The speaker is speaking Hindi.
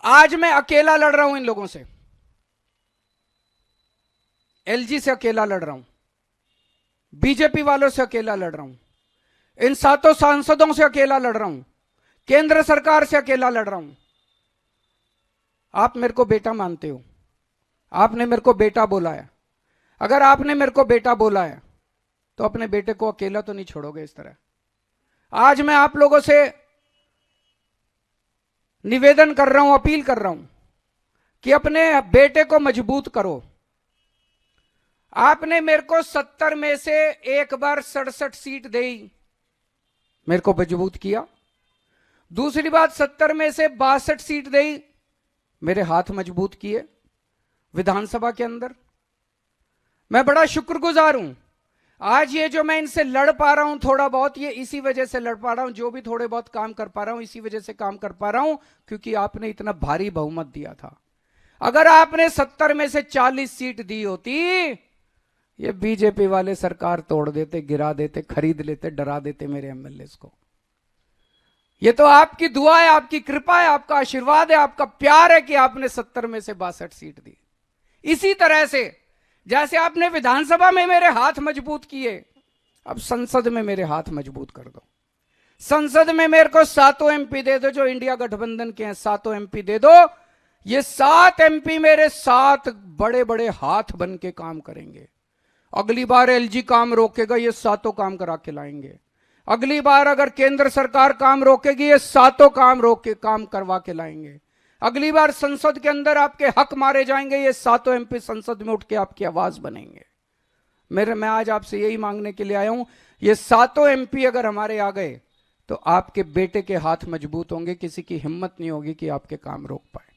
आज मैं अकेला लड़ रहा हूं इन लोगों से, एलजी से अकेला लड़ रहा हूं, बीजेपी वालों से अकेला लड़ रहा हूं, इन 7 सांसदों से अकेला लड़ रहा हूं, केंद्र सरकार से अकेला लड़ रहा हूं। आप मेरे को बेटा मानते हो, आपने मेरे को बेटा बोला है। अगर आपने मेरे को बेटा बोला है तो अपने बेटे को अकेला तो नहीं छोड़ोगे इस तरह। आज मैं आप लोगों से निवेदन कर रहा हूं, अपील कर रहा हूं कि अपने बेटे को मजबूत करो। आपने मेरे को 70 में से एक बार 67 सीट दी, मेरे को मजबूत किया। दूसरी बात, 70 में से 62 सीट दी, मेरे हाथ मजबूत किए विधानसभा के अंदर। मैं बड़ा शुक्रगुजार हूं। आज ये जो मैं इनसे लड़ पा रहा हूं थोड़ा बहुत, ये इसी वजह से लड़ पा रहा हूं। जो भी थोड़े बहुत काम कर पा रहा हूं इसी वजह से काम कर पा रहा हूं, क्योंकि आपने इतना भारी बहुमत दिया था। अगर आपने 70 में से 40 सीट दी होती, ये बीजेपी वाले सरकार तोड़ देते, गिरा देते, खरीद लेते, डरा देते मेरे एमएलए को। ये तो आपकी दुआ है, आपकी कृपा है, आपका आशीर्वाद है, आपका प्यार है कि आपने 70 में से 62 सीट दी। इसी तरह से जैसे आपने विधानसभा में मेरे हाथ मजबूत किए, अब संसद में मेरे हाथ मजबूत कर दो। संसद में मेरे को 7 एमपी दे दो, जो इंडिया गठबंधन के हैं 7 एमपी दे दो। ये 7 एमपी मेरे 7 बड़े बड़े हाथ बन के काम करेंगे। अगली बार एलजी काम रोकेगा, ये 7 काम करा के लाएंगे। अगली बार अगर केंद्र सरकार काम रोकेगी, ये 7 काम रोक के काम करवा के लाएंगे। अगली बार संसद के अंदर आपके हक मारे जाएंगे, ये 7 एमपी संसद में उठ के आपकी आवाज बनेंगे। मैं आज आपसे यही मांगने के लिए आया हूं, ये 7 एमपी अगर हमारे आ गए तो आपके बेटे के हाथ मजबूत होंगे, किसी की हिम्मत नहीं होगी कि आपके काम रोक पाए।